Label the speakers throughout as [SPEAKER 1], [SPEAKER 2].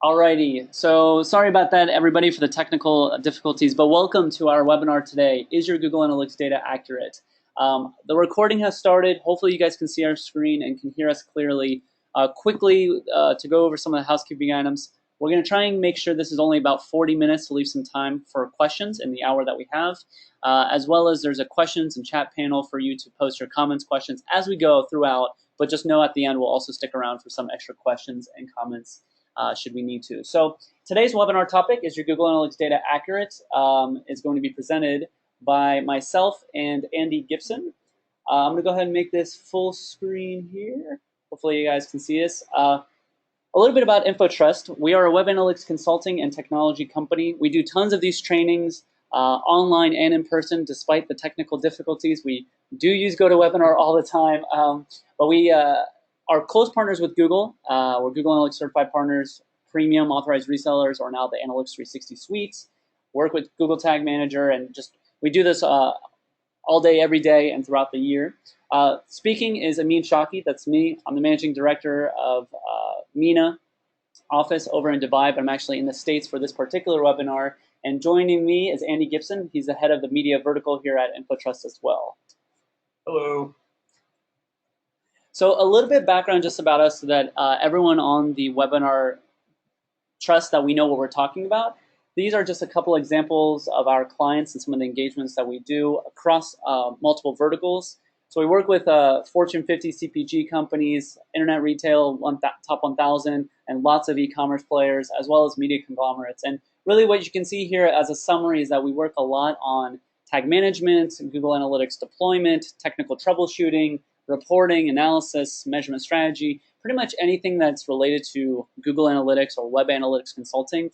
[SPEAKER 1] Alrighty, so sorry about that, everybody, for the technical difficulties, but welcome to our webinar today. Is your Google Analytics data accurate? The recording has started. Hopefully you guys can see our screen and can hear us clearly. Quickly, to go over some of the housekeeping items, we're going to try and make sure this is only about 40 minutes to leave some time for questions in the hour that we have, as well as there's a questions and chat panel for you to post your comments, questions as we go throughout, but just know at the end we'll also stick around for some extra questions and comments should we need to. So today's webinar topic, is your Google Analytics data accurate? Is going to be presented by myself and Andy Gibson. I'm going to go ahead and make this full screen here. Hopefully you guys can see this. A little bit about InfoTrust. We are a web analytics consulting and technology company. We do tons of these trainings online and in person, despite the technical difficulties. We do use GoToWebinar all the time, but we are close partners with Google. We're Google Analytics certified partners, premium authorized resellers, or now the Analytics 360 suites. Work with Google Tag Manager, and just we do this all day, every day, and throughout the year. Speaking is Amin Shaki. That's me. I'm the managing director of MENA office over in Dubai, but I'm actually in the States for this particular webinar. And joining me is Andy Gibson. He's the head of the media vertical here at InfoTrust as well.
[SPEAKER 2] Hello.
[SPEAKER 1] So a little bit background just about us so that everyone on the webinar trusts that we know what we're talking about. These are just a couple examples of our clients and some of the engagements that we do across multiple verticals. So we work with Fortune 50 CPG companies, internet retail, top 1,000, and lots of e-commerce players, as well as media conglomerates. And really what you can see here as a summary is that we work a lot on tag management, Google Analytics deployment, technical troubleshooting, reporting, analysis, measurement strategy, pretty much anything that's related to Google Analytics or web analytics consulting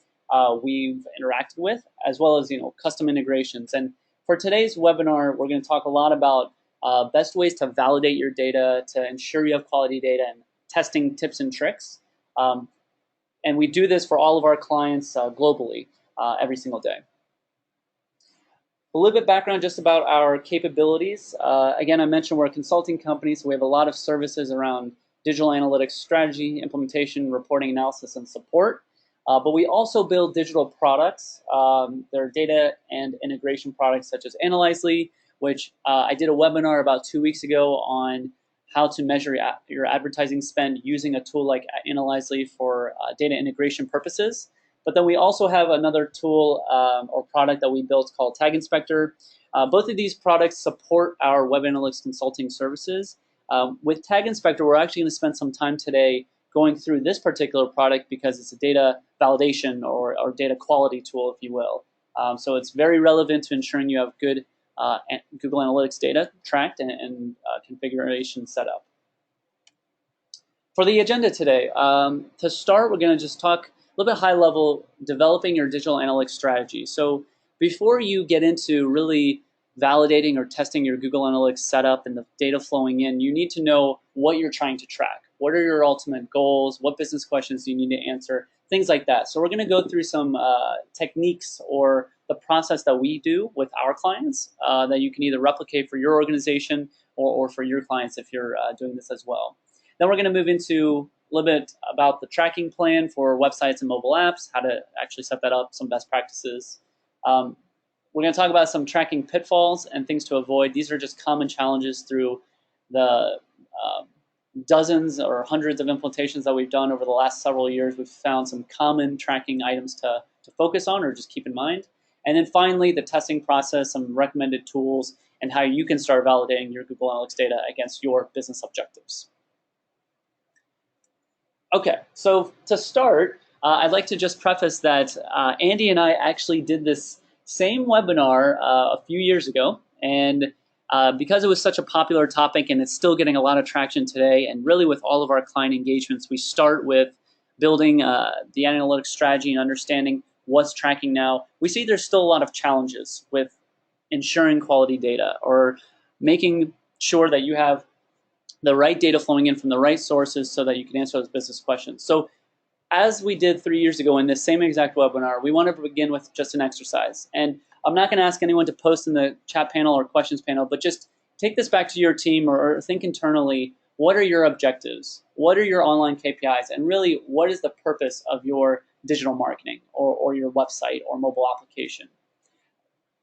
[SPEAKER 1] we've interacted with, as well as custom integrations. And for today's webinar, we're going to talk a lot about best ways to validate your data, to ensure you have quality data, and testing tips and tricks. And we do this for all of our clients globally every single day. A little bit background just about our capabilities. Again, I mentioned we're a consulting company, so we have a lot of services around digital analytics strategy, implementation, reporting, analysis, and support. But we also build digital products. There are data and integration products such as Analyzely, which I did a webinar about 2 weeks ago on how to measure your advertising spend using a tool like Analyzely for data integration purposes. But then we also have another tool or product that we built called Tag Inspector. Both of these products support our web analytics consulting services. With Tag Inspector, we're actually going to spend some time today going through this particular product because it's a data validation or data quality tool, if you will. So it's very relevant to ensuring you have good Google Analytics data tracked and configuration set up. For the agenda today, to start, we're going to just talk a little bit high level, developing your digital analytics strategy. So before you get into really validating or testing your Google Analytics setup and the data flowing in, you need to know what you're trying to track. What are your ultimate goals? What business questions do you need to answer? Things like that. So we're going to go through some techniques or the process that we do with our clients that you can either replicate for your organization or for your clients if you're doing this as well. Then we're going to move into a little bit about the tracking plan for websites and mobile apps, how to actually set that up, some best practices. We're going to talk about some tracking pitfalls and things to avoid. These are just common challenges through the dozens or hundreds of implementations that we've done over the last several years. We've found some common tracking items to focus on or just keep in mind. And then finally, the testing process, some recommended tools, and how you can start validating your Google Analytics data against your business objectives. Okay, so to start, I'd like to just preface that Andy and I actually did this same webinar a few years ago, and because it was such a popular topic and it's still getting a lot of traction today, and really with all of our client engagements, we start with building the analytics strategy and understanding what's tracking now. We see there's still a lot of challenges with ensuring quality data or making sure that you have the right data flowing in from the right sources so that you can answer those business questions. So as we did 3 years ago in this same exact webinar, we want to begin with just an exercise. And I'm not going to ask anyone to post in the chat panel or questions panel, but just take this back to your team or think internally. what are your objectives? What are your online KPIs? And really, what is the purpose of your digital marketing or your website or mobile application?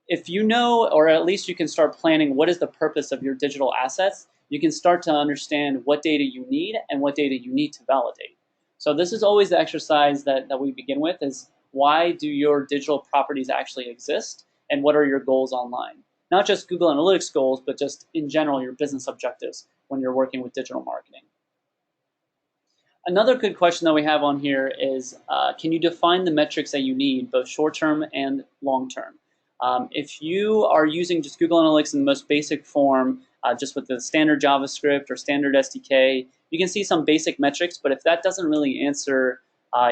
[SPEAKER 1] If you know, or at least you can start planning what is the purpose of your digital assets, you can start to understand what data you need and what data you need to validate. So this is always the exercise that we begin with is why do your digital properties actually exist and what are your goals online? Not just Google Analytics goals, but just in general your business objectives when you're working with digital marketing. Another good question that we have on here is, can you define the metrics that you need, both short-term and long-term? If you are using just Google Analytics in the most basic form, just with the standard JavaScript or standard SDK, you can see some basic metrics, but if that doesn't really answer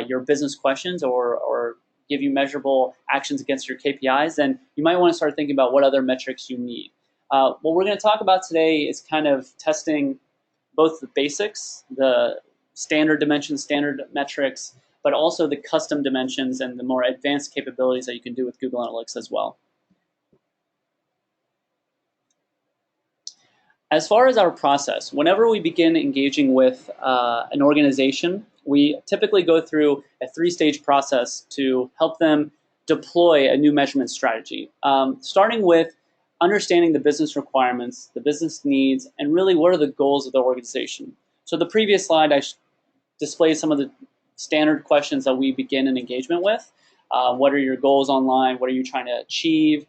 [SPEAKER 1] your business questions or give you measurable actions against your KPIs, then you might want to start thinking about what other metrics you need. What we're going to talk about today is kind of testing both the basics, the standard dimensions, standard metrics, but also the custom dimensions and the more advanced capabilities that you can do with Google Analytics as well. As far as our process, whenever we begin engaging with an organization, we typically go through a 3-stage process to help them deploy a new measurement strategy, starting with understanding the business requirements, the business needs, and really what are the goals of the organization. So the previous slide, I displayed some of the standard questions that we begin an engagement with. What are your goals online? What are you trying to achieve?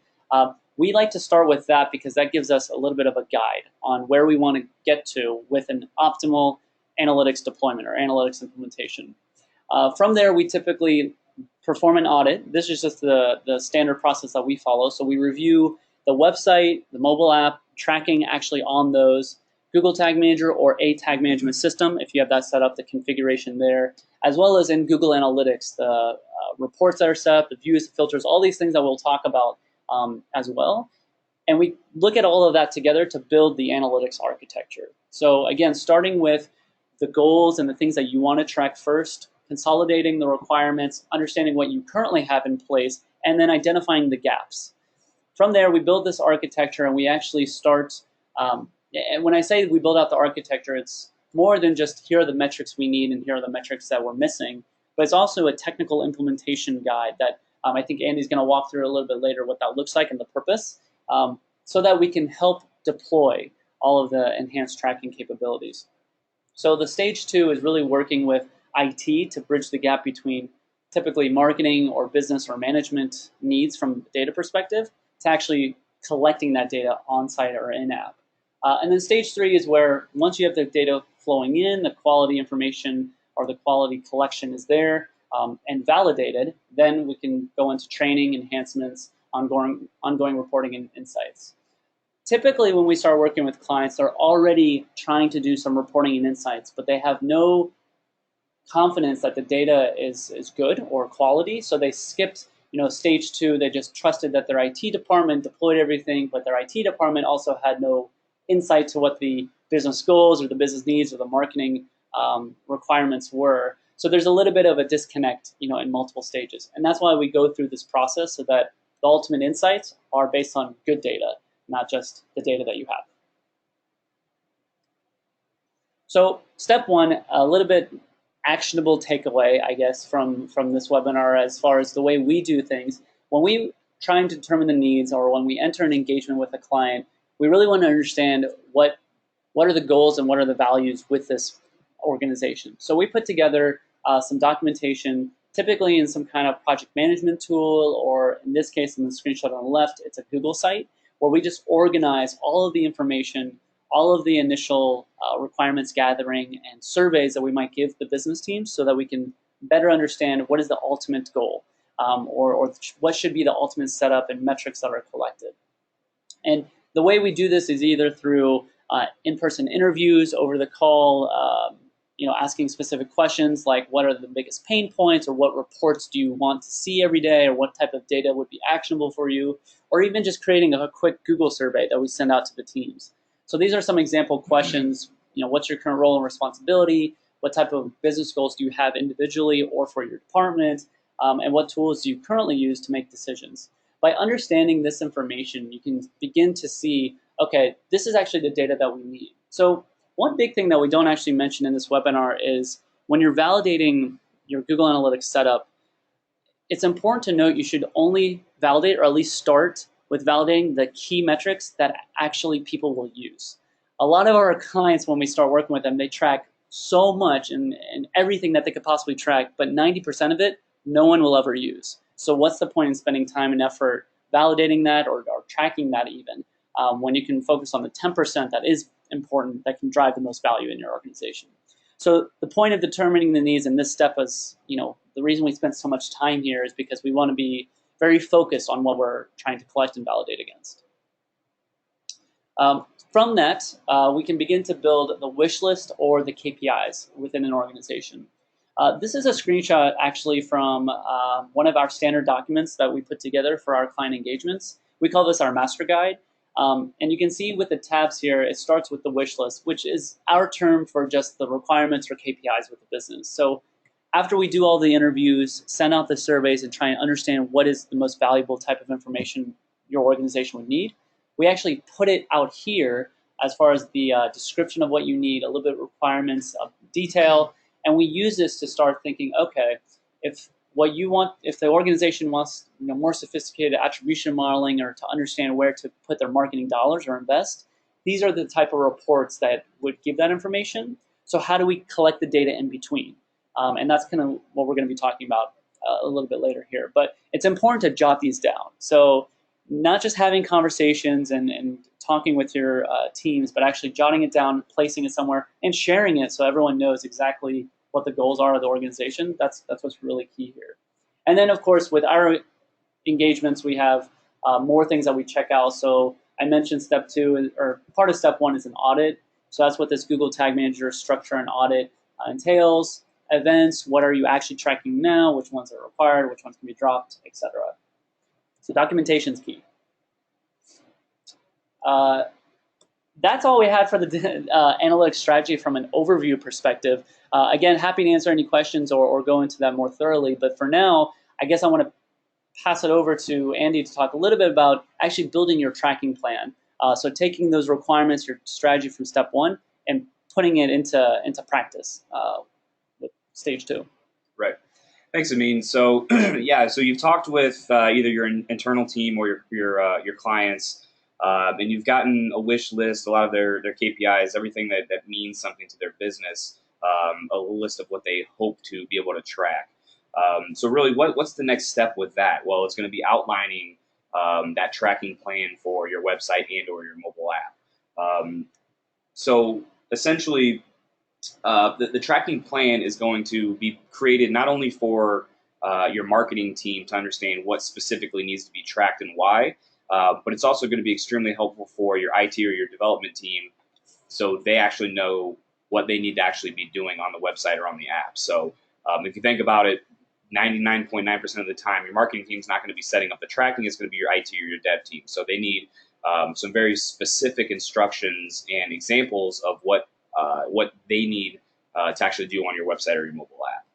[SPEAKER 1] We like to start with that because that gives us a little bit of a guide on where we want to get to with an optimal analytics deployment or analytics implementation. From there, we typically perform an audit. This is just the standard process that we follow. So we review the website, the mobile app, tracking actually on those, Google Tag Manager or a tag management system, if you have that set up, the configuration there, as well as in Google Analytics, the reports that are set up, the views, the filters, all these things that we'll talk about as well. And we look at all of that together to build the analytics architecture. So again, starting with the goals and the things that you want to track first, consolidating the requirements, understanding what you currently have in place, and then identifying the gaps. From there, we build this architecture and we actually start, and when I say we build out the architecture, it's more than just here are the metrics we need and here are the metrics that we're missing, but it's also a technical implementation guide that I think Andy's going to walk through a little bit later what that looks like and the purpose, so that we can help deploy all of the enhanced tracking capabilities. So the stage 2 is really working with IT to bridge the gap between typically marketing or business or management needs from a data perspective to actually collecting that data on-site or in-app. And then stage 3 is where once you have the data flowing in, the quality information or the quality collection is there and validated, then we can go into training, enhancements, ongoing reporting and insights. Typically, when we start working with clients, they're already trying to do some reporting and insights, but they have no confidence that the data is good or quality, so they skipped stage 2. They just trusted that their IT department deployed everything, but their IT department also had no insight to what the business goals or the business needs or the marketing requirements were. So there's a little bit of a disconnect, in multiple stages, and that's why we go through this process so that the ultimate insights are based on good data, not just the data that you have. So step 1, a little bit actionable takeaway, I guess, from this webinar as far as the way we do things. When we try and determine the needs or when we enter an engagement with a client, we really want to understand what are the goals and what are the values with this organization. So we put together some documentation, typically in some kind of project management tool, or in this case, in the screenshot on the left, it's a Google site, where we just organize all of the information, all of the initial requirements gathering and surveys that we might give the business teams so that we can better understand what is the ultimate goal or what should be the ultimate setup and metrics that are collected. And the way we do this is either through in-person interviews over the call, asking specific questions like what are the biggest pain points or what reports do you want to see every day or what type of data would be actionable for you, or even just creating a quick Google survey that we send out to the teams. So these are some example questions. What's your current role and responsibility? What type of business goals do you have individually or for your department? And what tools do you currently use to make decisions? By understanding this information, you can begin to see, okay, this is actually the data that we need. So One big thing that we don't actually mention in this webinar is when you're validating your Google Analytics setup, it's important to note you should only validate, or at least start with validating the key metrics that actually people will use. A lot of our clients, when we start working with them, they track so much and everything that they could possibly track, but 90% of it, no one will ever use. So what's the point in spending time and effort validating that or tracking that even, when you can focus on the 10% that is important, that can drive the most value in your organization? So the point of determining the needs in this step is, the reason we spend so much time here is because we want to be very focused on what we're trying to collect and validate against. From that, we can begin to build the wish list or the KPIs within an organization. This is a screenshot actually from one of our standard documents that we put together for our client engagements. We call this our master guide. And you can see with the tabs here, it starts with the wish list, which is our term for just the requirements or KPIs with the business. So after we do all the interviews, send out the surveys, and try and understand what is the most valuable type of information your organization would need, we actually put it out here as far as the description of what you need, a little bit of requirements of detail, and we use this to start thinking, okay, if the organization wants more sophisticated attribution modeling or to understand where to put their marketing dollars or invest, these are the type of reports that would give that information. So how do we collect the data in between? And that's kind of what we're going to be talking about a little bit later here. But it's important to jot these down. So not just having conversations and talking with your teams, but actually jotting it down, placing it somewhere, and sharing it so everyone knows exactly what the goals are of the organization. That's what's really key here. And then, of course, with our engagements, we have more things that we check out. So I mentioned step 2, or part of step 1 is an audit. So that's what this Google Tag Manager structure and audit entails. Events, what are you actually tracking now, which ones are required, which ones can be dropped, etc. So documentation is key. That's all we had for the analytics strategy from an overview perspective. Again, happy to answer any questions or go into that more thoroughly. But for now, I guess I want to pass it over to Andy to talk a little bit about actually building your tracking plan. So taking those requirements, your strategy from step 1, and putting it into practice with stage 2.
[SPEAKER 2] Right. Thanks, Amin. So yeah, so you've talked with either your internal team or your clients, and you've gotten a wish list, a lot of their KPIs, everything that means something to their business, a list of what they hope to be able to track. So really, what's the next step with that? Well, it's going to be outlining that tracking plan for your website and or your mobile app. So essentially, the tracking plan is going to be created not only for your marketing team to understand what specifically needs to be tracked and why, but it's also going to be extremely helpful for your IT or your development team, so they actually know what they need to actually be doing on the website or on the app. So if you think about it, 99.9% of the time, your marketing team is not going to be setting up the tracking. It's going to be your IT or your dev team. So they need some very specific instructions and examples of what they need to actually do on your website or your mobile app.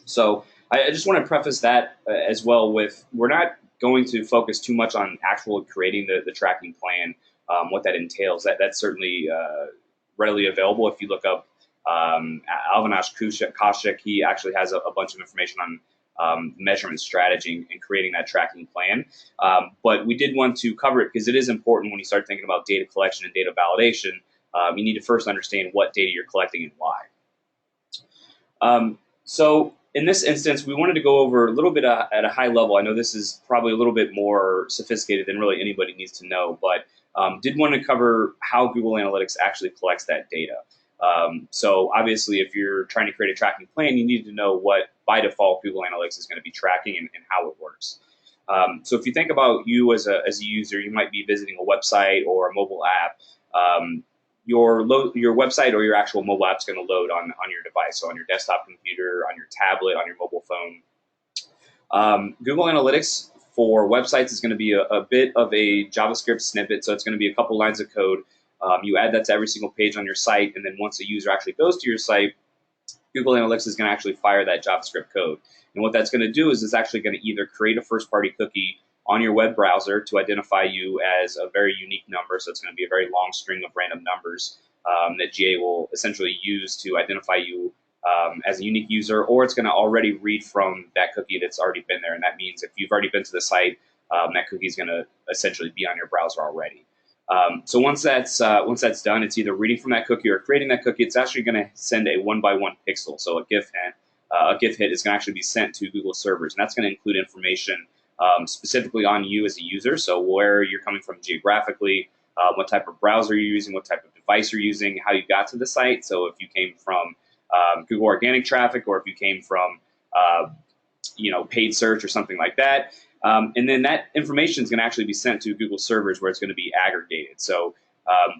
[SPEAKER 2] So I just want to preface that as well with, we're not going to focus too much on actual creating the tracking plan, what that entails. That's certainly readily available. If you look up Avinash Kaushik, he actually has a bunch of information on measurement strategy and creating that tracking plan. But we did want to cover it because it is important when you start thinking about data collection and data validation. You need to first understand what data you're collecting and why. So in this instance, we wanted to go over a little bit at a high level. I know this is probably a little bit more sophisticated than really anybody needs to know, but did want to cover how Google Analytics actually collects that data. So obviously, if you're trying to create a tracking plan, you need to know what, by default, Google Analytics is going to be tracking and how it works. So if you think about you as a user, you might be visiting a website or a mobile app. Your website or your actual mobile app is going to load on your device, so on your desktop computer, on your tablet, on your mobile phone. Google Analytics for websites is going to be a bit of a JavaScript snippet, so it's going to be a couple lines of code. You add that to every single page on your site, and then once a user actually goes to your site, Google Analytics is going to actually fire that JavaScript code. And what that's going to do is it's actually going to either create a first-party cookie on your web browser to identify you as a very unique number, so it's going to be a very long string of random numbers that GA will essentially use to identify you as a unique user, or it's going to already read from that cookie that's already been there. And that means if you've already been to the site, that cookie is going to essentially be on your browser already. So once that's done, it's either reading from that cookie or creating that cookie. It's actually going to send a 1-by-1 pixel, so a GIF hit is going to actually be sent to Google servers, and that's going to include information specifically on you as a user. So where you're coming from geographically, what type of browser you're using, what type of device you're using, how you got to the site. So if you came from Google organic traffic, or if you came from paid search or something like that. And then that information is going to actually be sent to Google servers where it's going to be aggregated. So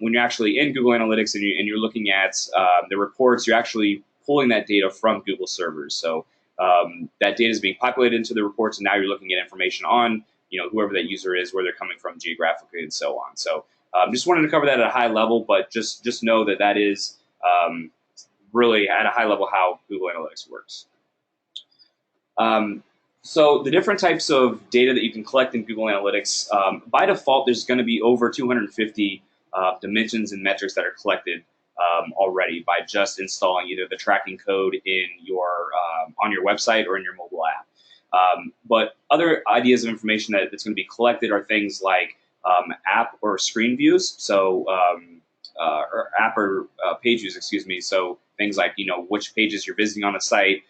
[SPEAKER 2] when you're actually in Google Analytics and you're looking at the reports, you're actually pulling that data from Google servers. So that data is being populated into the reports, and now you're looking at information on whoever that user is, where they're coming from geographically, and so on. So just wanted to cover that at a high level, but just know that is really at a high level how Google Analytics works. So the different types of data that you can collect in Google Analytics, by default, there's going to be over 250 dimensions and metrics that are collected already by just installing either the tracking code in your on your website or in your mobile app. But other ideas of information that's going to be collected are things like app or screen views, so or app or page views, excuse me. So things like which pages you're visiting on the site,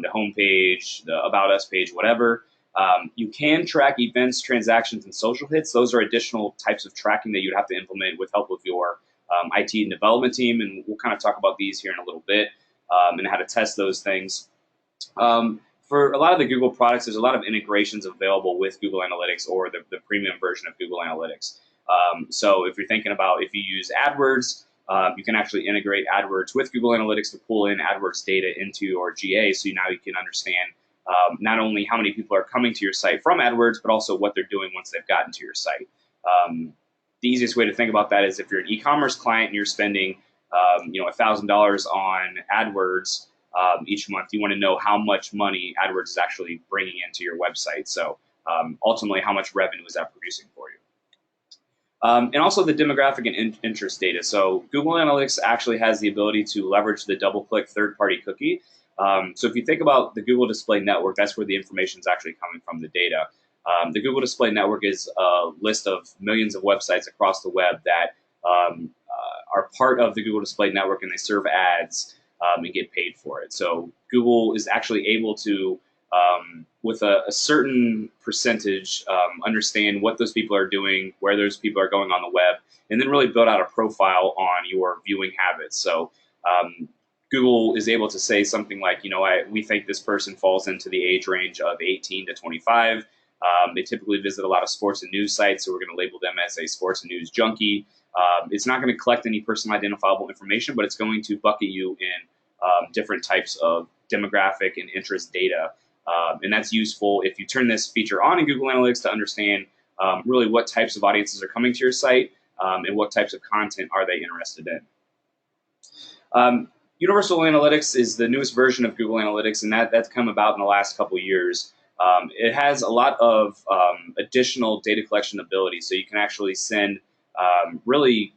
[SPEAKER 2] the home page, the About Us page, whatever. You can track events, transactions, and social hits. Those are additional types of tracking that you'd have to implement with help of your IT and development team, and we'll kind of talk about these here in a little bit and how to test those things. For a lot of the Google products, there's a lot of integrations available with Google Analytics or the premium version of Google Analytics. So if you're thinking about if you use AdWords, you can actually integrate AdWords with Google Analytics to pull in AdWords data into your GA, so now you can understand not only how many people are coming to your site from AdWords, but also what they're doing once they've gotten to your site. The easiest way to think about that is if you're an e-commerce client and you're spending $1,000 on AdWords each month, you want to know how much money AdWords is actually bringing into your website. So ultimately, how much revenue is that producing for you? And also the demographic and interest data. So Google Analytics actually has the ability to leverage the double-click third-party cookie. So if you think about the Google Display Network, that's where the information is actually coming from, the data. The Google Display Network is a list of millions of websites across the web that are part of the Google Display Network, and they serve ads and get paid for it. So Google is actually able to, with a certain percentage, understand what those people are doing, where those people are going on the web, and then really build out a profile on your viewing habits. So Google is able to say something like, we think this person falls into the age range of 18 to 25. They typically visit a lot of sports and news sites, so we're going to label them as a sports and news junkie. It's not going to collect any personal identifiable information, but it's going to bucket you in different types of demographic and interest data. And that's useful if you turn this feature on in Google Analytics to understand really what types of audiences are coming to your site and what types of content are they interested in. Universal Analytics is the newest version of Google Analytics, and that's come about in the last couple of years. It has a lot of additional data collection ability, so you can actually send really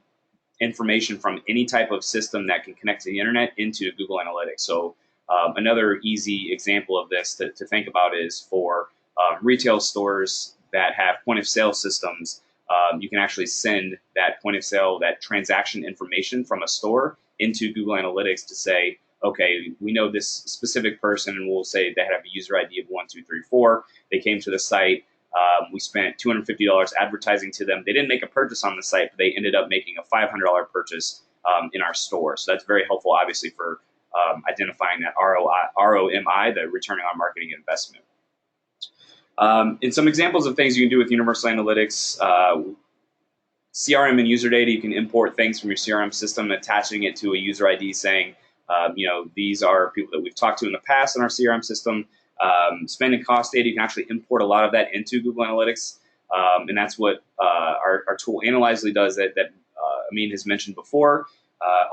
[SPEAKER 2] information from any type of system that can connect to the internet into Google Analytics. So another easy example of this to think about is for retail stores that have point of sale systems. You can actually send that point of sale, that transaction information from a store into Google Analytics to say, okay, we know this specific person, and we'll say they have a user ID of 1234. They came to the site. We spent $250 advertising to them. They didn't make a purchase on the site, but they ended up making a $500 purchase in our store. So that's very helpful, obviously, for identifying that ROMI, the return on marketing investment. And some examples of things you can do with Universal Analytics, CRM and user data. You can import things from your CRM system, attaching it to a user ID saying, these are people that we've talked to in the past in our CRM system. Spend and cost data, you can actually import a lot of that into Google Analytics. And that's what our tool Analyzely does that Amin has mentioned before.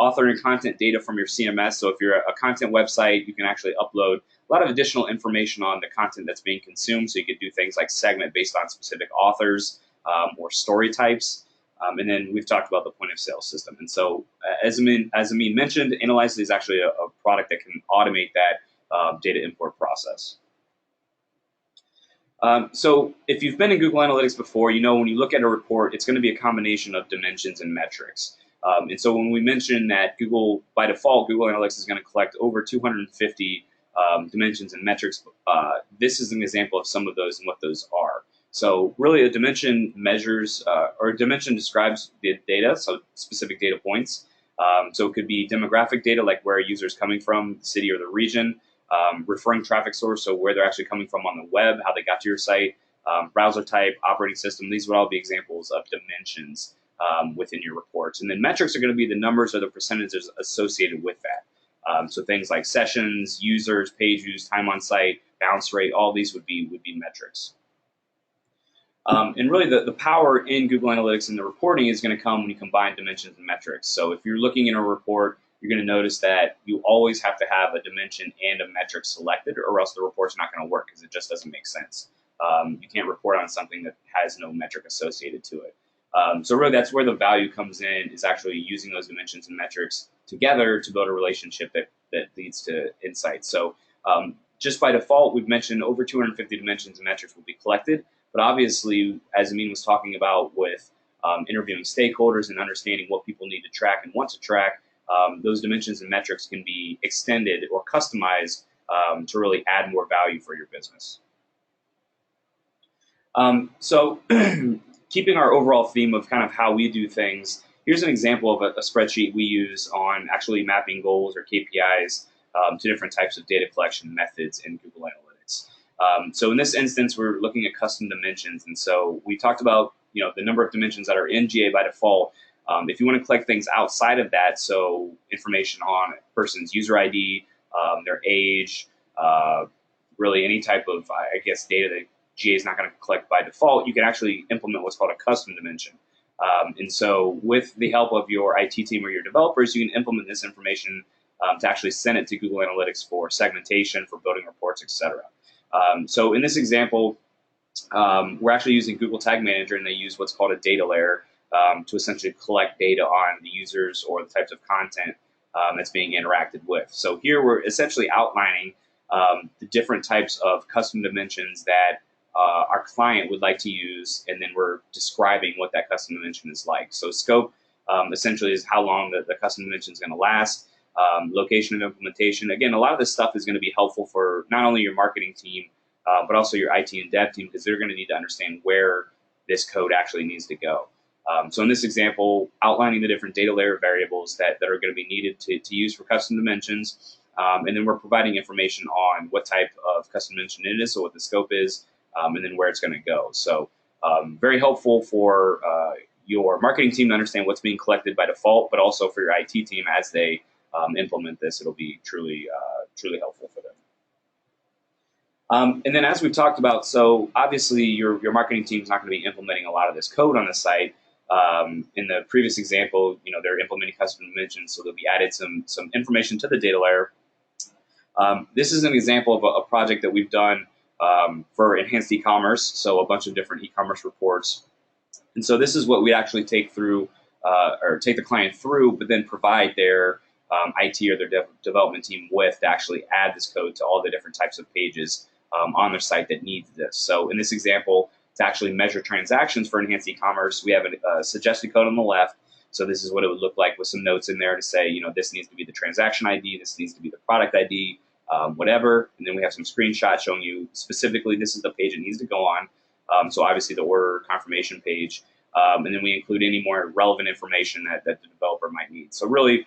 [SPEAKER 2] Authoring content data from your CMS. So if you're a content website, you can actually upload a lot of additional information on the content that's being consumed. So you could do things like segment based on specific authors or story types. And then we've talked about the point of sale system. And so, as Amin mentioned, Analyze is actually a product that can automate that data import process. So if you've been in Google Analytics before, you know when you look at a report, it's going to be a combination of dimensions and metrics. And so when we mention that by default, Google Analytics is going to collect over 250 dimensions and metrics, this is an example of some of those and what those are. So really a dimension measures, or a dimension describes the data, so specific data points. So it could be demographic data, like where a user is coming from, the city or the region. Referring traffic source, so where they're actually coming from on the web, how they got to your site, browser type, operating system. These would all be examples of dimensions within your reports. And then metrics are going to be the numbers or the percentages associated with that. So things like sessions, users, page views, time on site, bounce rate, all these would be metrics. And really the power in Google Analytics and the reporting is going to come when you combine dimensions and metrics. So if you're looking in a report, you're going to notice that you always have to have a dimension and a metric selected, or else the report's not going to work because it just doesn't make sense. You can't report on something that has no metric associated to it. So really that's where the value comes in, is actually using those dimensions and metrics together to build a relationship that leads to insights. So just by default, we've mentioned over 250 dimensions and metrics will be collected. But obviously, as Amin was talking about with interviewing stakeholders and understanding what people need to track and want to track, those dimensions and metrics can be extended or customized to really add more value for your business. So keeping our overall theme of kind of how we do things, here's an example of a spreadsheet we use on actually mapping goals or KPIs to different types of data collection methods in Google Analytics. So in this instance, we're looking at custom dimensions. And so we talked about the number of dimensions that are in GA by default. If you want to collect things outside of that, so information on a person's user ID, their age, really any type of, I guess, data that GA is not going to collect by default, you can actually implement what's called a custom dimension. And so with the help of your IT team or your developers, you can implement this information to actually send it to Google Analytics for segmentation, for building reports, etc. So in this example, we're actually using Google Tag Manager, and they use what's called a data layer to essentially collect data on the users or the types of content that's being interacted with. So here we're essentially outlining the different types of custom dimensions that our client would like to use, and then we're describing what that custom dimension is like. So scope essentially is how long the custom dimension is going to last. Location of implementation. Again, a lot of this stuff is going to be helpful for not only your marketing team, but also your IT and dev team, because they're going to need to understand where this code actually needs to go. So in this example, outlining the different data layer variables that are going to be needed to use for custom dimensions. And then we're providing information on what type of custom dimension it is, so what the scope is, and then where it's going to go. So very helpful for your marketing team to understand what's being collected by default, but also for your IT team as they implement this. It'll be truly helpful for them. And then as we've talked about, so obviously your marketing team is not going to be implementing a lot of this code on the site. In the previous example, they're implementing custom dimensions, so they'll be added some information to the data layer. This is an example of a project that we've done for enhanced e-commerce, so a bunch of different e-commerce reports. And so this is what we actually take through, or take the client through, but then provide their IT or their development team with to actually add this code to all the different types of pages on their site that needs this. So in this example, to actually measure transactions for enhanced e-commerce, we have a suggested code on the left. So this is what it would look like with some notes in there to say, this needs to be the transaction ID, this needs to be the product ID, whatever. And then we have some screenshots showing you specifically this is the page it needs to go on. So obviously the order confirmation page. And then we include any more relevant information that the developer might need. So really,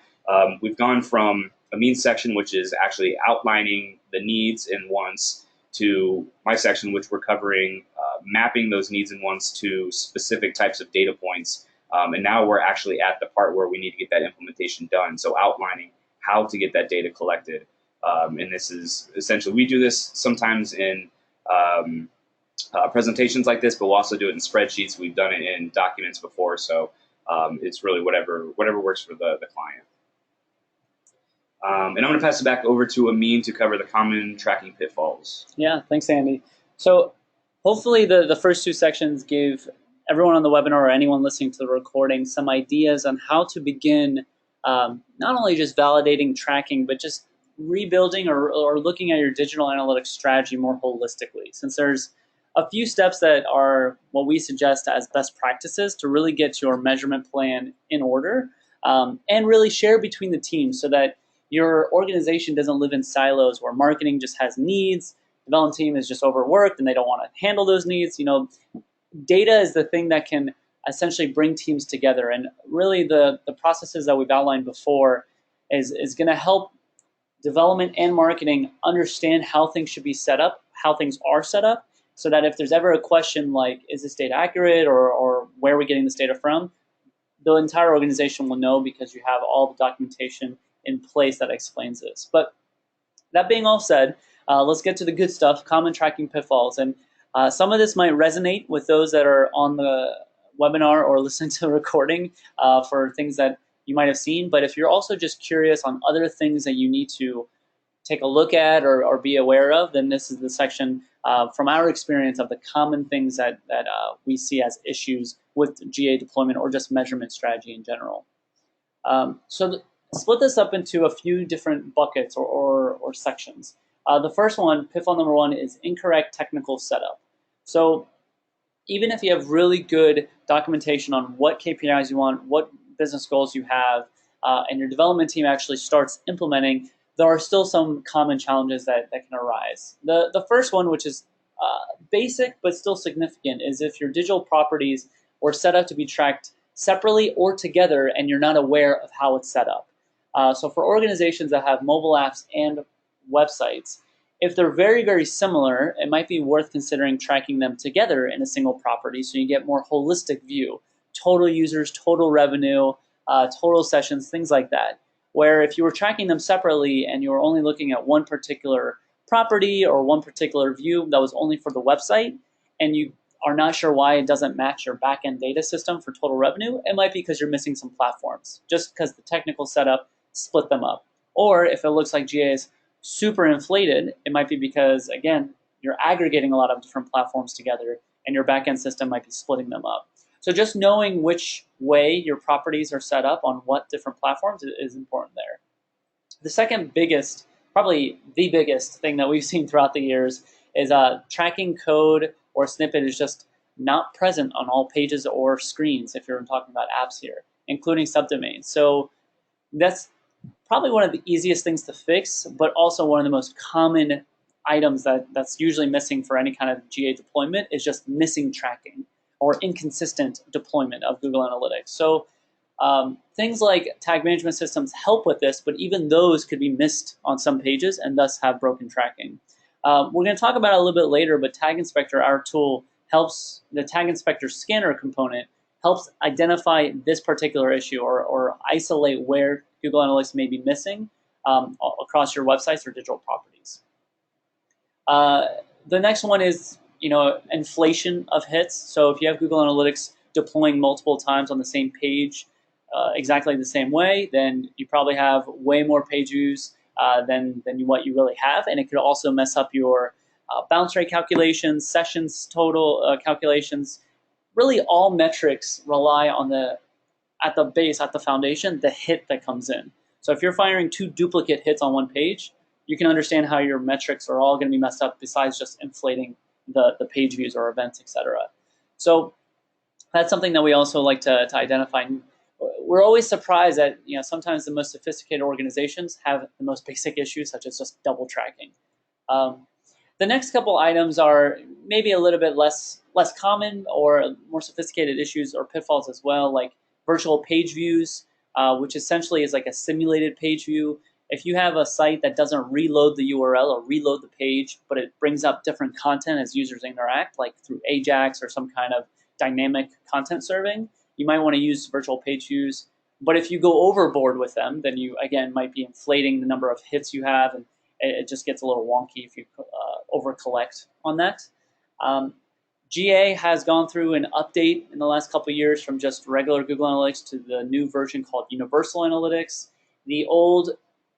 [SPEAKER 2] we've gone from a means section, which is actually outlining the needs and wants, to my section, which we're covering mapping those needs and wants to specific types of data points. And now we're actually at the part where we need to get that implementation done. So outlining how to get that data collected. And this is essentially, we do this sometimes in presentations like this, but we'll also do it in spreadsheets. We've done it in documents before. So it's really whatever works for the client. And I'm going to pass it back over to Amin to cover the common tracking pitfalls.
[SPEAKER 1] Yeah, thanks, Andy. So hopefully the first two sections give everyone on the webinar or anyone listening to the recording some ideas on how to begin not only just validating, tracking, but just rebuilding or looking at your digital analytics strategy more holistically. Since there's a few steps that are what we suggest as best practices to really get your measurement plan in order, and really share between the teams so that your organization doesn't live in silos where marketing just has needs, development team is just overworked and they don't want to handle those needs. Data is the thing that can essentially bring teams together, and really the processes that we've outlined before is going to help development and marketing understand how things should be set up, how things are set up, so that if there's ever a question like, is this data accurate, or where are we getting this data from, the entire organization will know because you have all the documentation in place that explains this. But that being all said, let's get to the good stuff, common tracking pitfalls. And some of this might resonate with those that are on the webinar or listening to the recording for things that you might have seen. But if you're also just curious on other things that you need to take a look at or be aware of, then this is the section from our experience of the common things that we see as issues with GA deployment or just measurement strategy in general. Split this up into a few different buckets or sections. The first one, pitfall number one, is incorrect technical setup. So even if you have really good documentation on what KPIs you want, what business goals you have, and your development team actually starts implementing, there are still some common challenges that can arise. The first one, which is basic but still significant, is if your digital properties were set up to be tracked separately or together and you're not aware of how it's set up. So for organizations that have mobile apps and websites, if they're very, very similar, it might be worth considering tracking them together in a single property so you get more holistic view, total users, total revenue, total sessions, things like that. Where if you were tracking them separately and you were only looking at one particular property or one particular view that was only for the website, and you are not sure why it doesn't match your backend data system for total revenue, it might be because you're missing some platforms, just because the technical setup split them up. Or if it looks like GA is super inflated, it might be because, again, you're aggregating a lot of different platforms together and your backend system might be splitting them up. So just knowing which way your properties are set up on what different platforms is important there. The second biggest, probably the biggest thing that we've seen throughout the years is tracking code or snippet is just not present on all pages or screens if you're talking about apps here, including subdomains. So that's probably one of the easiest things to fix, but also one of the most common items that's usually missing for any kind of GA deployment is just missing tracking or inconsistent deployment of Google Analytics. So things like tag management systems help with this, but even those could be missed on some pages and thus have broken tracking. We're going to talk about it a little bit later, but Tag Inspector, our tool, helps the Tag Inspector scanner component helps identify this particular issue or isolate where Google Analytics may be missing across your websites or digital properties. The next one is inflation of hits. So if you have Google Analytics deploying multiple times on the same page exactly the same way, then you probably have way more page views than what you really have, and it could also mess up your bounce rate calculations, sessions total calculations. Really, all metrics rely on at the foundation, the hit that comes in. So if you're firing 2 duplicate hits on one page, you can understand how your metrics are all going to be messed up besides just inflating the page views or events, etc. So that's something that we also like to identify. We're always surprised that sometimes the most sophisticated organizations have the most basic issues, such as just double tracking. The next couple items are maybe a little bit less common or more sophisticated issues or pitfalls as well, like virtual page views, which essentially is like a simulated page view. If you have a site that doesn't reload the URL or reload the page, but it brings up different content as users interact, like through Ajax or some kind of dynamic content serving, you might want to use virtual page views. But if you go overboard with them, then you, again, might be inflating the number of hits you have, and it just gets a little wonky if you over-collect on that. GA has gone through an update in the last couple of years from just regular Google Analytics to the new version called Universal Analytics. The old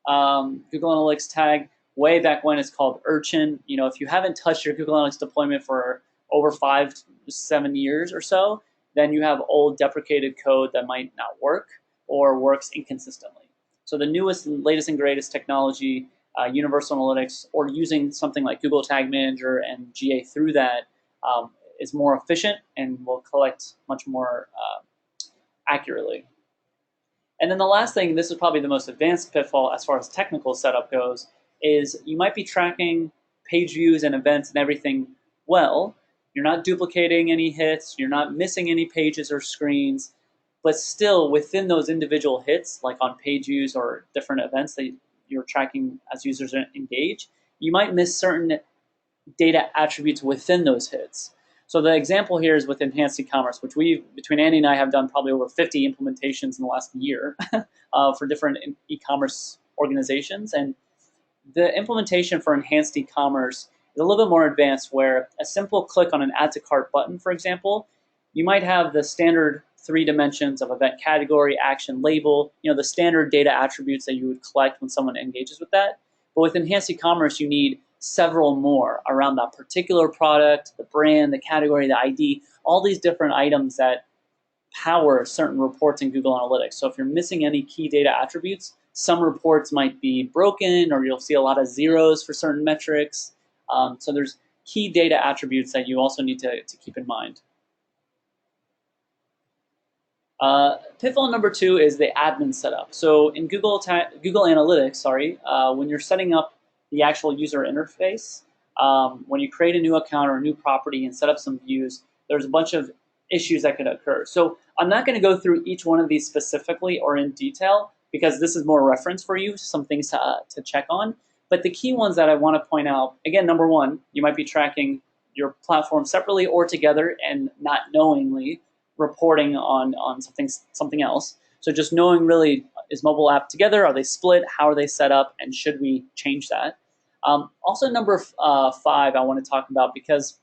[SPEAKER 1] Google Analytics tag way back when is called Urchin. If you haven't touched your Google Analytics deployment for over 5 to 7 years or so, then you have old deprecated code that might not work or works inconsistently. So the newest and latest and greatest technology, Universal Analytics, or using something like Google Tag Manager and GA through that is more efficient and will collect much more accurately. And then the last thing, this is probably the most advanced pitfall as far as technical setup goes, is you might be tracking page views and events and everything well. You're not duplicating any hits, you're not missing any pages or screens, but still within those individual hits, like on page views or different events that you're tracking as users engage, you might miss certain data attributes within those hits. So the example here is with enhanced e-commerce, which between Andy and I, have done probably over 50 implementations in the last year for different e-commerce organizations. And the implementation for enhanced e-commerce is a little bit more advanced, where a simple click on an add to cart button, for example, you might have the standard 3 dimensions of event category, action, label, the standard data attributes that you would collect when someone engages with that. But with enhanced e-commerce, you need several more around that particular product, the brand, the category, the ID, all these different items that power certain reports in Google Analytics. So if you're missing any key data attributes, some reports might be broken, or you'll see a lot of zeros for certain metrics. So there's key data attributes that you also need to keep in mind. Pitfall number 2 is the admin setup. So in Google Analytics, when you're setting up the actual user interface, when you create a new account or a new property and set up some views, there's a bunch of issues that could occur. So I'm not going to go through each one of these specifically or in detail, because this is more reference for you, some things to check on. But the key ones that I want to point out, again, number 1, you might be tracking your platform separately or together and not knowingly reporting on something else. So just knowing, really, is mobile app together? Are they split? How are they set up? And should we change that? Also, number 5 I want to talk about, because,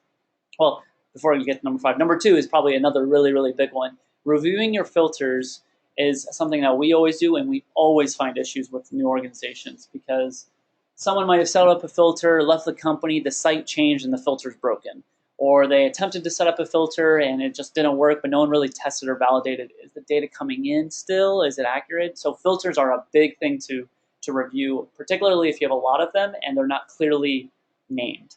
[SPEAKER 1] well, before we get to number 5, number 2 is probably another really, really big one. Reviewing your filters is something that we always do, and we always find issues with new organizations, because someone might have set up a filter, left the company, the site changed, and the filter's broken. Or they attempted to set up a filter and it just didn't work, but no one really tested or validated. Is the data coming in still? Is it accurate? So filters are a big thing to review, particularly if you have a lot of them and they're not clearly named.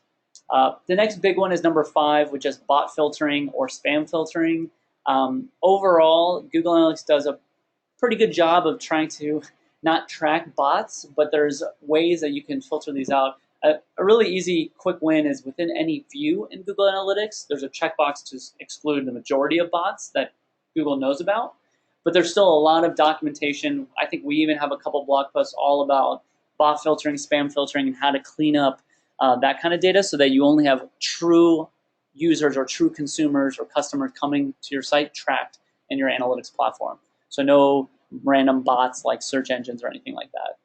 [SPEAKER 1] The next big one is number 5, which is bot filtering or spam filtering. Overall, Google Analytics does a pretty good job of trying to not track bots, but there's ways that you can filter these out. A really easy, quick win is within any view in Google Analytics, there's a checkbox to exclude the majority of bots that Google knows about. But there's still a lot of documentation. I think we even have a couple blog posts all about bot filtering, spam filtering, and how to clean up that kind of data so that you only have true users or true consumers or customers coming to your site tracked in your analytics platform. So no random bots like search engines or anything like that.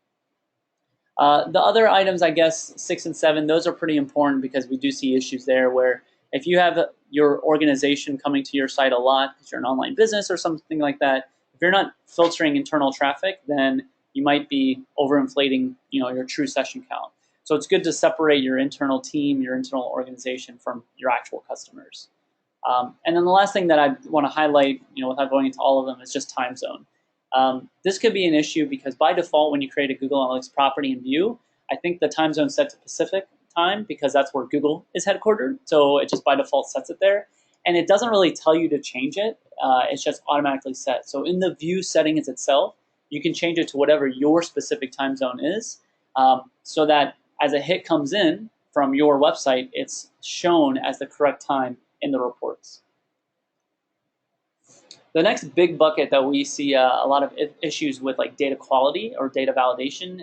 [SPEAKER 1] The other items, I guess, 6 and 7, those are pretty important, because we do see issues there where if you have your organization coming to your site a lot because you're an online business or something like that, if you're not filtering internal traffic, then you might be overinflating, your true session count. So it's good to separate your internal team, your internal organization from your actual customers. And then the last thing that I want to highlight, without going into all of them, is just time zone. This could be an issue because by default, when you create a Google Analytics property and view, I think the time zone is set to Pacific time because that's where Google is headquartered. So it just by default sets it there. And it doesn't really tell you to change it. It's just automatically set. So in the view settings itself, you can change it to whatever your specific time zone is, so that as a hit comes in from your website, it's shown as the correct time in the reports. The next big bucket that we see a lot of issues with, like data quality or data validation,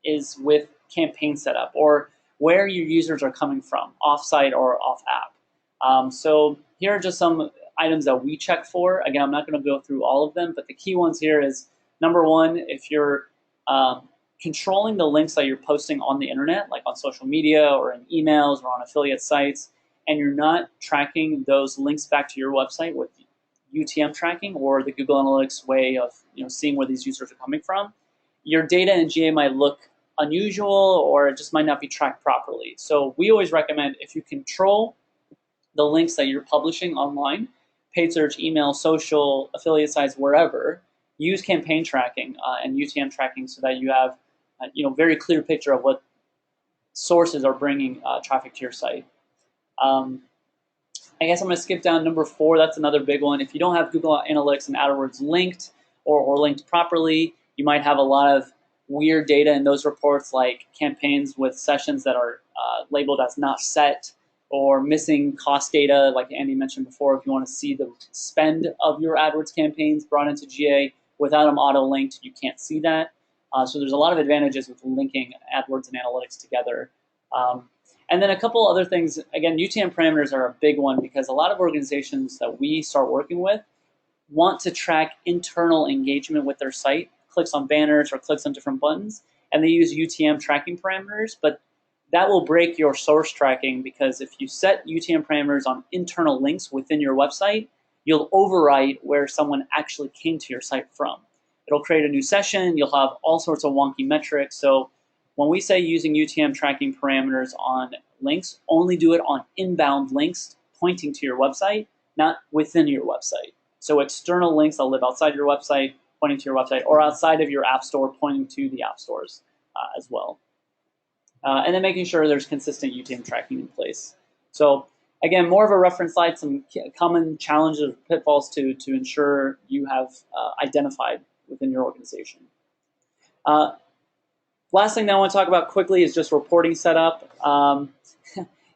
[SPEAKER 1] is with campaign setup or where your users are coming from, off-site or off-app. So here are just some items that we check for. Again, I'm not going to go through all of them, but the key ones here is, number 1, if you're controlling the links that you're posting on the internet, like on social media or in emails or on affiliate sites, and you're not tracking those links back to your website with UTM tracking or the Google Analytics way of seeing where these users are coming from, your data in GA might look unusual or it just might not be tracked properly. So we always recommend, if you control the links that you're publishing online, paid search, email, social, affiliate sites, wherever, use campaign tracking and UTM tracking so that you have very clear picture of what sources are bringing traffic to your site. I guess I'm going to skip down number 4. That's another big one. If you don't have Google Analytics and AdWords linked or linked properly, you might have a lot of weird data in those reports, like campaigns with sessions that are labeled as not set, or missing cost data, like Andy mentioned before. If you want to see the spend of your AdWords campaigns brought into GA without them auto-linked, you can't see that. So there's a lot of advantages with linking AdWords and analytics together. And then a couple other things. Again, UTM parameters are a big one because a lot of organizations that we start working with want to track internal engagement with their site, clicks on banners or clicks on different buttons, and they use UTM tracking parameters, but that will break your source tracking because if you set UTM parameters on internal links within your website, you'll overwrite where someone actually came to your site from. It'll create a new session, you'll have all sorts of wonky metrics. So when we say using UTM tracking parameters on links, only do it on inbound links pointing to your website, not within your website. So external links that live outside your website, pointing to your website, or outside of your app store, pointing to the app stores as well. And then making sure there's consistent UTM tracking in place. So again, more of a reference slide, some common challenges or pitfalls to ensure you have identified within your organization. Last thing that I want to talk about quickly is just reporting setup.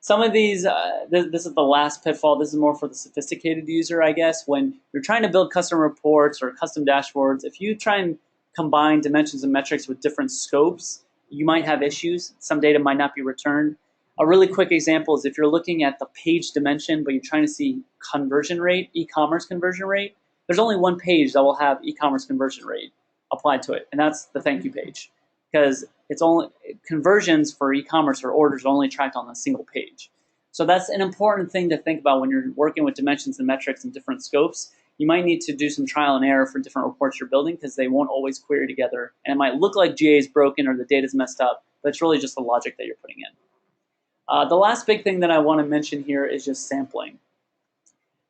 [SPEAKER 1] Some of these, this is the last pitfall. This is more for the sophisticated user, I guess. When you're trying to build custom reports or custom dashboards, if you try and combine dimensions and metrics with different scopes, you might have issues. Some data might not be returned. A really quick example is if you're looking at the page dimension, but you're trying to see conversion rate, e-commerce conversion rate, there's only one page that will have e-commerce conversion rate applied to it, and that's the thank you page. Because it's only conversions for e-commerce or orders are only tracked on a single page. So that's an important thing to think about when you're working with dimensions and metrics and different scopes. You might need to do some trial and error for different reports you're building because they won't always query together. And it might look like GA is broken or the data's messed up, but it's really just the logic that you're putting in. The last big thing that I want to mention here is just sampling.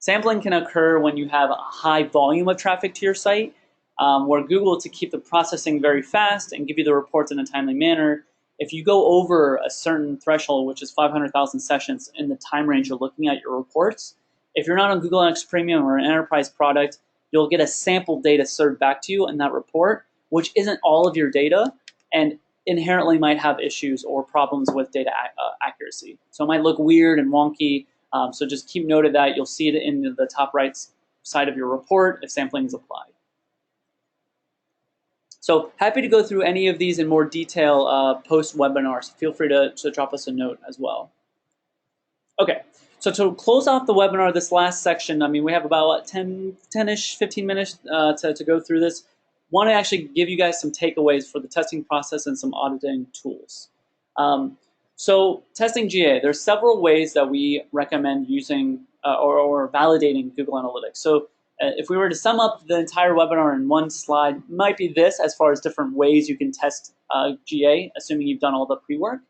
[SPEAKER 1] Sampling can occur when you have a high volume of traffic to your site, where Google, to keep the processing very fast and give you the reports in a timely manner, if you go over a certain threshold, which is 500,000 sessions in the time range you're looking at your reports, if you're not on Google Analytics Premium or an enterprise product, you'll get a sample data served back to you in that report, which isn't all of your data and inherently might have issues or problems with data accuracy. So it might look weird and wonky, so just keep note of that. You'll see it in the top right side of your report if sampling is applied. So happy to go through any of these in more detail post-webinar, so feel free to drop us a note as well. Okay, so to close off the webinar, this last section, I mean, we have about 10-ish, 15 minutes to go through this. Want to actually give you guys some takeaways for the testing process and some auditing tools. So testing GA, there's several ways that we recommend using or validating Google Analytics. So if we were to sum up the entire webinar in one slide, might be this as far as different ways you can test GA, assuming you've done all the pre-work.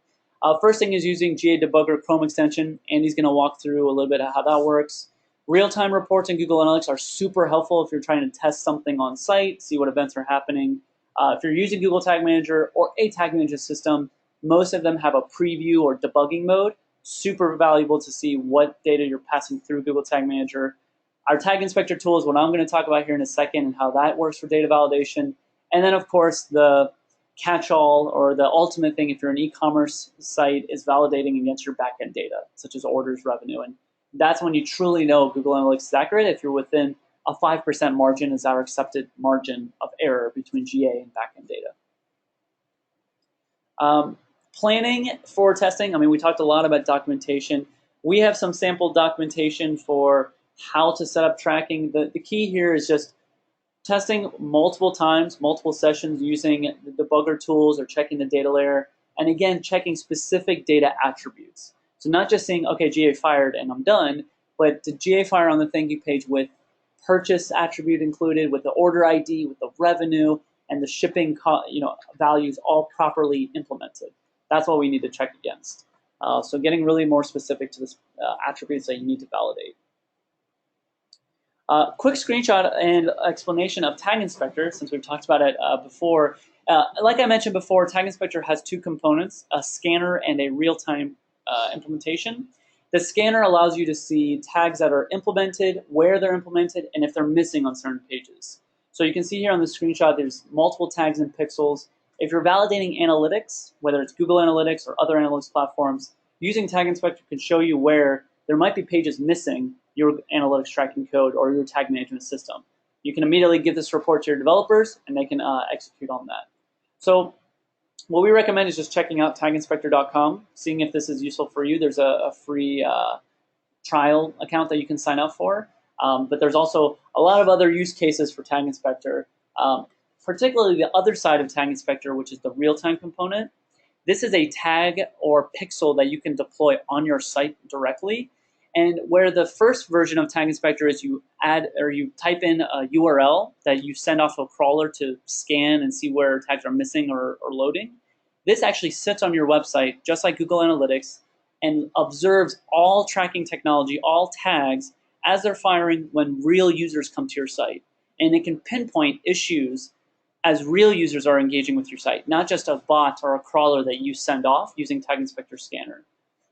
[SPEAKER 1] First thing is using GA Debugger Chrome extension. Andy's going to walk through a little bit of how that works. Real-time reports in Google Analytics are super helpful if you're trying to test something on site, see what events are happening. If you're using Google Tag Manager or a Tag Manager system, most of them have a preview or debugging mode. Super valuable to see what data you're passing through Google Tag Manager. Our Tag Inspector tool is what I'm going to talk about here in a second and how that works for data validation. And then, of course, the catch-all or the ultimate thing if you're an e-commerce site is validating against your backend data, such as orders, revenue. And that's when you truly know Google Analytics is accurate. If you're within a 5% margin is our accepted margin of error between GA and backend data. Planning for testing, I mean, we talked a lot about documentation. We have some sample documentation for how to set up tracking. The key here is just testing multiple times, multiple sessions using the debugger tools or checking the data layer, and again, checking specific data attributes. So not just saying, okay, GA fired and I'm done, but did GA fire on the thank you page with purchase attribute included, with the order ID, with the revenue, and the shipping values all properly implemented. That's what we need to check against. So getting really more specific to the attributes that you need to validate. Quick screenshot and explanation of Tag Inspector, since we've talked about it before. Like I mentioned before, Tag Inspector has two components, a scanner and a real-time implementation. The scanner allows you to see tags that are implemented, where they're implemented, and if they're missing on certain pages. So you can see here on the screenshot, there's multiple tags and pixels. If you're validating analytics, whether it's Google Analytics or other analytics platforms, using Tag Inspector can show you where there might be pages missing your analytics tracking code or your tag management system. You can immediately give this report to your developers, and they can execute on that. So what we recommend is just checking out taginspector.com, seeing if this is useful for you. There's a free trial account that you can sign up for, but there's also a lot of other use cases for Tag Inspector, particularly the other side of Tag Inspector, which is the real-time component. This is a tag or pixel that you can deploy on your site directly. And where the first version of Tag Inspector is you add or you type in a URL that you send off a crawler to scan and see where tags are missing or loading. This actually sits on your website, just like Google Analytics, and observes all tracking technology, all tags, as they're firing when real users come to your site. And it can pinpoint issues as real users are engaging with your site, not just a bot or a crawler that you send off using Tag Inspector Scanner.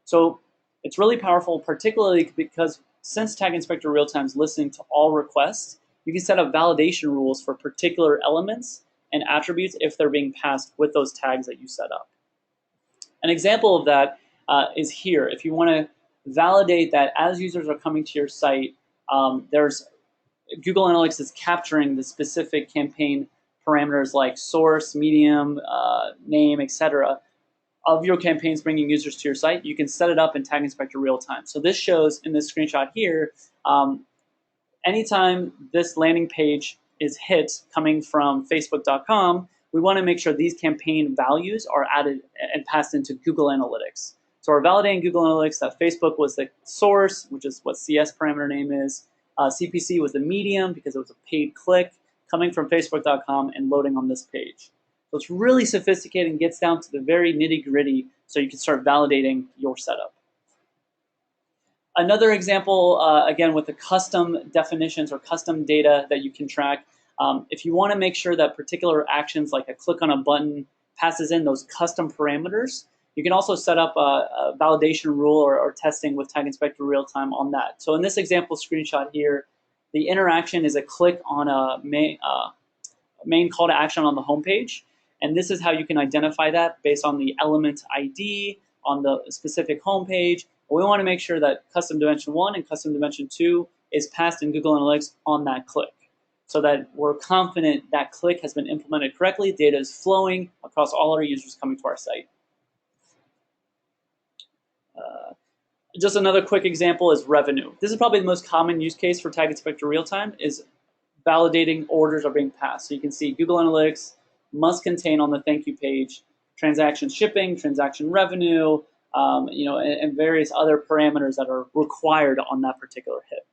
[SPEAKER 1] So it's really powerful, particularly because since Tag Inspector Real-Time is listening to all requests, you can set up validation rules for particular elements and attributes if they're being passed with those tags that you set up. An example of that is here. If you want to validate that as users are coming to your site, there's Google Analytics is capturing the specific campaign parameters like source, medium, name, etc. of your campaigns bringing users to your site. You can set it up in Tag Inspector Real-Time. So this shows in this screenshot here, anytime this landing page is hit coming from Facebook.com, we want to make sure these campaign values are added and passed into Google Analytics. So we're validating Google Analytics that Facebook was the source, which is what CS parameter name is. CPC was the medium because it was a paid click coming from Facebook.com and loading on this page. So it's really sophisticated and gets down to the very nitty-gritty so you can start validating your setup. Another example, again, with the custom definitions or custom data that you can track, if you want to make sure that particular actions like a click on a button passes in those custom parameters, you can also set up a validation rule or testing with Tag Inspector Real-Time on that. So in this example screenshot here, the interaction is a click on a main call to action on the homepage. And this is how you can identify that based on the element ID on the specific homepage. We want to make sure that custom dimension 1 and custom dimension 2 is passed in Google Analytics on that click so that we're confident that click has been implemented correctly, data is flowing across all our users coming to our site. Just another quick example is revenue. This is probably the most common use case for Tag Inspector Real-Time is validating orders are being passed. So you can see Google Analytics must contain on the thank you page transaction shipping, transaction revenue, and various other parameters that are required on that particular hit.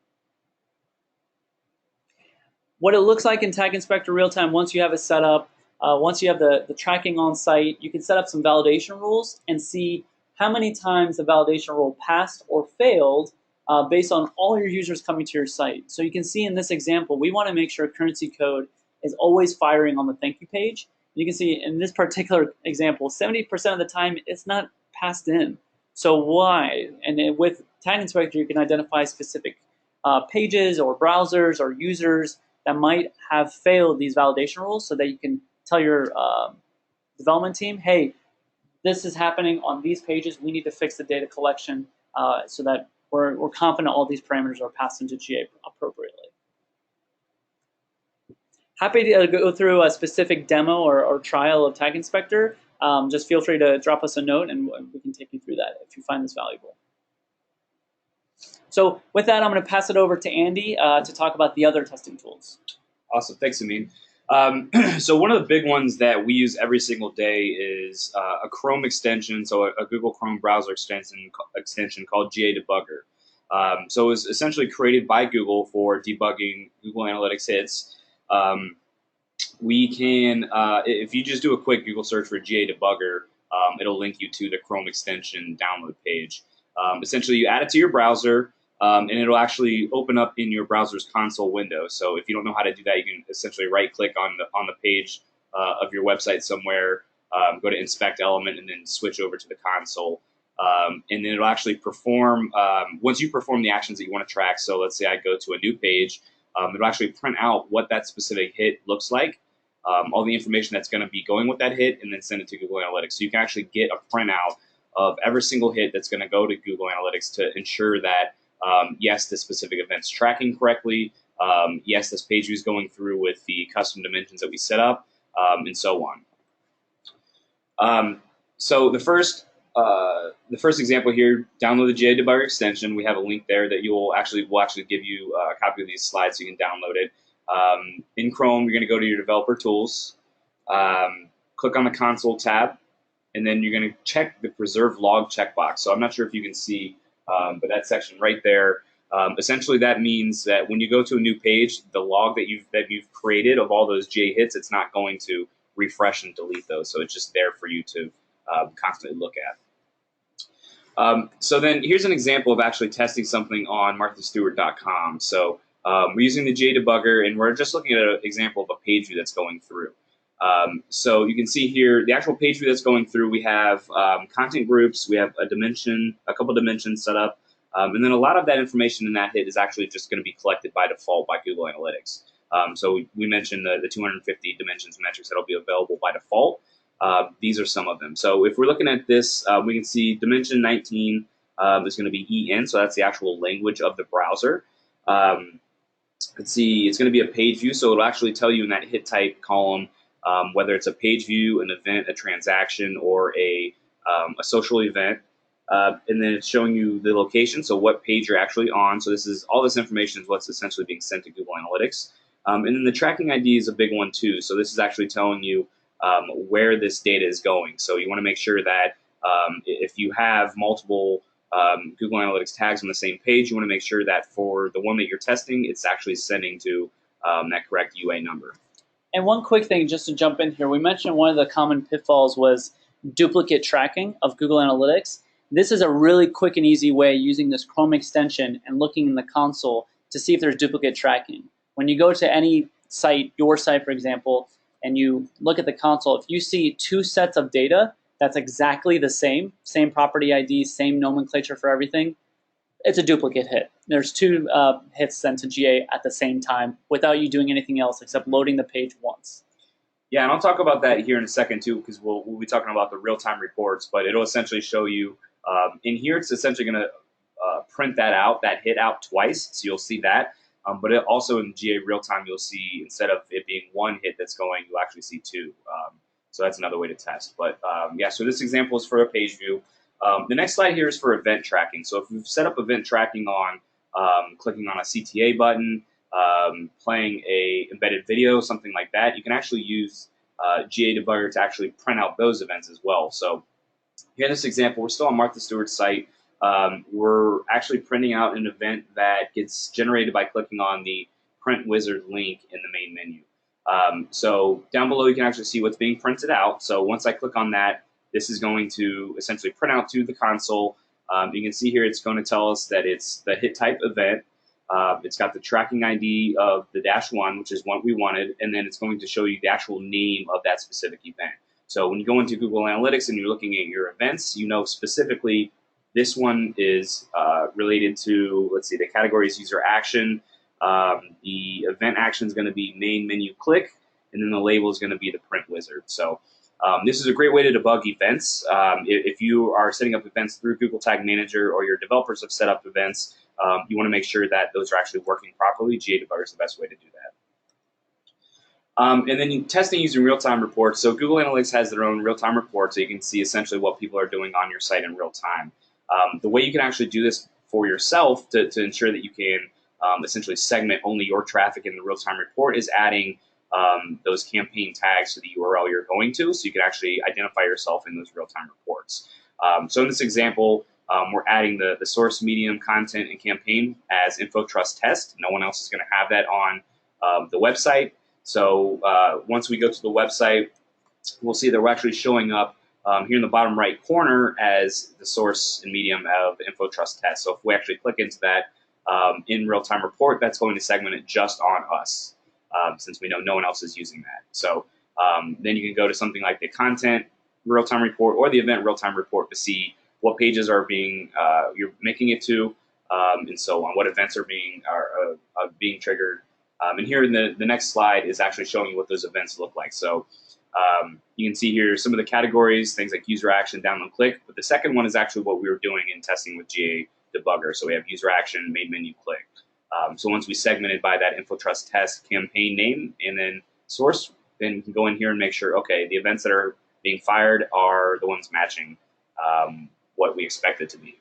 [SPEAKER 1] What it looks like in Tag Inspector Real-Time, once you have it set up, once you have the tracking on site, you can set up some validation rules and see how many times the validation rule passed or failed based on all your users coming to your site. So you can see in this example, we want to make sure currency code is always firing on the thank you page. You can see in this particular example, 70% of the time it's not passed in. So why? And with Tag Inspector, you can identify specific pages or browsers or users that might have failed these validation rules so that you can tell your development team, hey, this is happening on these pages. We need to fix the data collection so that we're confident all these parameters are passed into GA appropriately. Happy to go through a specific demo or trial of Tag Inspector. Just feel free to drop us a note and we can take you through that if you find this valuable. So with that, I'm going to pass it over to Andy to talk about the other testing tools.
[SPEAKER 2] Awesome. Thanks, Amin. So one of the big ones that we use every single day is a Chrome extension, so a Google Chrome browser extension called GA Debugger. So it was essentially created by Google for debugging Google Analytics hits. We can, if you just do a quick Google search for GA Debugger, it'll link you to the Chrome extension download page. Essentially, you add it to your browser. and it'll actually open up in your browser's console window. So if you don't know how to do that, you can essentially right-click on the page of your website somewhere, go to Inspect Element, and then switch over to the console. And then it'll actually perform, once you perform the actions that you want to track, so let's say I go to a new page, it'll actually print out what that specific hit looks like, all the information that's going to be going with that hit, and then send it to Google Analytics. So you can actually get a printout of every single hit that's going to go to Google Analytics to ensure that, yes, this specific event's tracking correctly, yes, this page view is going through with the custom dimensions that we set up, and so on. So the first example here, download the GA Debugger extension. We have a link there that will actually give you a copy of these slides so you can download it. In Chrome, you're going to go to your developer tools, click on the console tab, and then you're going to check the preserve log checkbox. So I'm not sure if you can see, but that section right there, essentially that means that when you go to a new page, the log that you've created of all those GA hits, it's not going to refresh and delete those. So it's just there for you to constantly look at. So then here's an example of actually testing something on marthastewart.com. So we're using the GA Debugger, and we're just looking at an example of a page view that's going through. So you can see here the actual page view that's going through. We have content groups, we have a couple dimensions set up, and then a lot of that information in that hit is actually just going to be collected by default by Google Analytics. So we mentioned the 250 dimensions metrics that'll be available by default. These are some of them. So if we're looking at this, we can see dimension 19 is going to be EN, so that's the actual language of the browser. Let's see, it's going to be a page view, so it'll actually tell you in that hit type column whether it's a page view, an event, a transaction, or a social event. And then it's showing you the location, so what page you're actually on. So all this information is what's essentially being sent to Google Analytics. And then the tracking ID is a big one too. So this is actually telling you where this data is going. So you want to make sure that if you have multiple Google Analytics tags on the same page, you want to make sure that for the one that you're testing, it's actually sending to that correct UA number.
[SPEAKER 1] And one quick thing, just to jump in here, we mentioned one of the common pitfalls was duplicate tracking of Google Analytics. This is a really quick and easy way using this Chrome extension and looking in the console to see if there's duplicate tracking. When you go to any site, your site for example, and you look at the console, if you see two sets of data that's exactly the same property ID, same nomenclature for everything, it's a duplicate hit. There's two hits sent to GA at the same time without you doing anything else except loading the page once.
[SPEAKER 2] Yeah, and I'll talk about that here in a second too, because we'll be talking about the real-time reports, but it'll essentially show you, in here it's essentially going to print that hit out twice, so you'll see that. But it also in GA real-time, you'll see, instead of it being one hit that's going, you'll actually see two. So that's another way to test. But yeah, so this example is for a page view. The next slide here is for event tracking. So if you've set up event tracking on clicking on a CTA button, playing a embedded video, something like that, you can actually use GA Debugger to actually print out those events as well. So here in this example, we're still on Martha Stewart's site. We're actually printing out an event that gets generated by clicking on the Print Wizard link in the main menu. So down below, you can actually see what's being printed out. So once I click on that, this is going to essentially print out to the console. You can see here it's going to tell us that it's the hit type event. It's got the tracking ID of the -1, which is what we wanted, and then it's going to show you the actual name of that specific event. So when you go into Google Analytics and you're looking at your events, you know specifically this one is related to, let's see, the category is user action. The event action is going to be main menu click, and then the label is going to be the print wizard. So this is a great way to debug events. If you are setting up events through Google Tag Manager or your developers have set up events, you want to make sure that those are actually working properly. GA Debugger is the best way to do that. And then testing using real-time reports. So Google Analytics has their own real-time report, so you can see essentially what people are doing on your site in real time. The way you can actually do this for yourself to ensure that you can essentially segment only your traffic in the real-time report is adding those campaign tags to the URL you're going to, so you can actually identify yourself in those real-time reports. So in this example, we're adding the source, medium, content, and campaign as InfoTrust test. No one else is going to have that on the website. So once we go to the website, we'll see that we're actually showing up here in the bottom right corner as the source and medium of the InfoTrust test. So if we actually click into that, in real-time report, that's going to segment it just on us, since we know no one else is using that. So then you can go to something like the content real-time report or the event real-time report to see what pages are being you're making it to, and so on. What events are being triggered. And here in the next slide is actually showing you what those events look like. So you can see here some of the categories, things like user action, download, click. But the second one is actually what we were doing in testing with GA Debugger. So we have user action, main menu, click. So once we segmented by that InfoTrust test campaign name and then source, then we can go in here and make sure, okay, the events that are being fired are the ones matching what we expect it to be.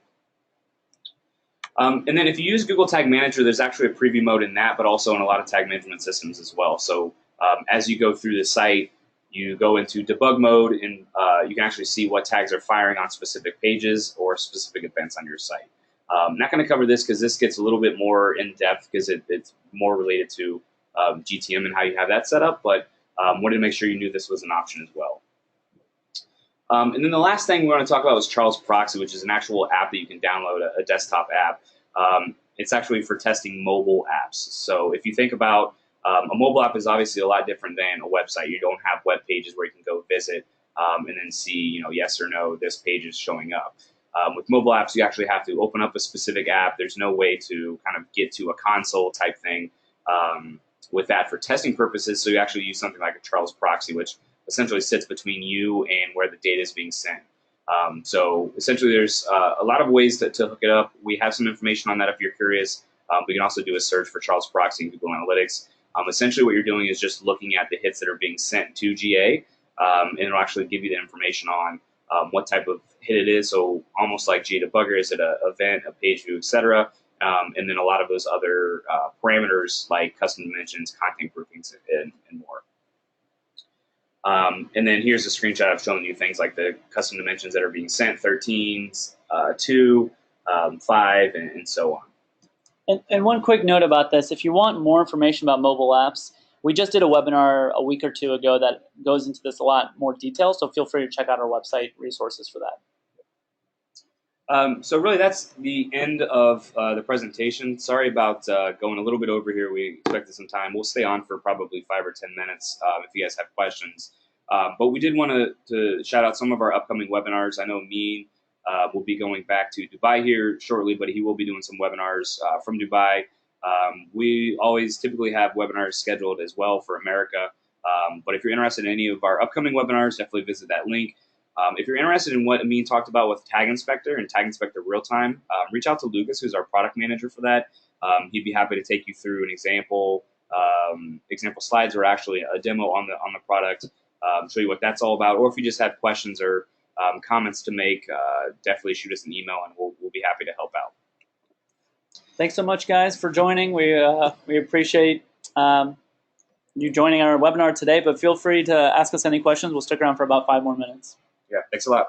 [SPEAKER 2] And then if you use Google Tag Manager, there's actually a preview mode in that, but also in a lot of tag management systems as well. So as you go through the site, you go into debug mode, and you can actually see what tags are firing on specific pages or specific events on your site. I'm not going to cover this because this gets a little bit more in-depth because it's more related to GTM and how you have that set up, but wanted to make sure you knew this was an option as well. And then the last thing we want to talk about was Charles Proxy, which is an actual app that you can download, a desktop app. It's actually for testing mobile apps. So if you think about a mobile app is obviously a lot different than a website. You don't have web pages where you can go visit and then see, yes or no, this page is showing up. With mobile apps, you actually have to open up a specific app. There's no way to kind of get to a console type thing with that for testing purposes. So you actually use something like a Charles Proxy, which essentially sits between you and where the data is being sent. So essentially there's a lot of ways to hook it up. We have some information on that if you're curious. We can also do a search for Charles Proxy in Google Analytics. Essentially what you're doing is just looking at the hits that are being sent to GA, and it'll actually give you the information on what type of hit it is. So almost like GA Debugger, is it an event, a page view, etc. And then a lot of those other parameters like custom dimensions, content groupings, and more. And then here's a screenshot of showing you things like the custom dimensions that are being sent, 13, 2, 5, and so on.
[SPEAKER 1] And one quick note about this, if you want more information about mobile apps, we just did a webinar a week or two ago that goes into this a lot more detail, so feel free to check out our website resources for that.
[SPEAKER 2] So really that's the end of the presentation. Sorry about going a little bit over here. We expected some time. We'll stay on for probably 5 or 10 minutes if you guys have questions. But we did want to shout out some of our upcoming webinars. I know Mean will be going back to Dubai here shortly, but he will be doing some webinars from Dubai. We always typically have webinars scheduled as well for America. But if you're interested in any of our upcoming webinars, definitely visit that link. If you're interested in what Amin talked about with Tag Inspector and Tag Inspector Real-Time, reach out to Lucas, who's our product manager for that. He'd be happy to take you through an example slides or actually a demo on the product, show you what that's all about. Or if you just have questions or comments to make, definitely shoot us an email and we'll be happy to help out.
[SPEAKER 1] Thanks so much, guys, for joining. We appreciate you joining our webinar today, but feel free to ask us any questions. We'll stick around for about 5 more minutes.
[SPEAKER 2] Yeah, thanks a lot.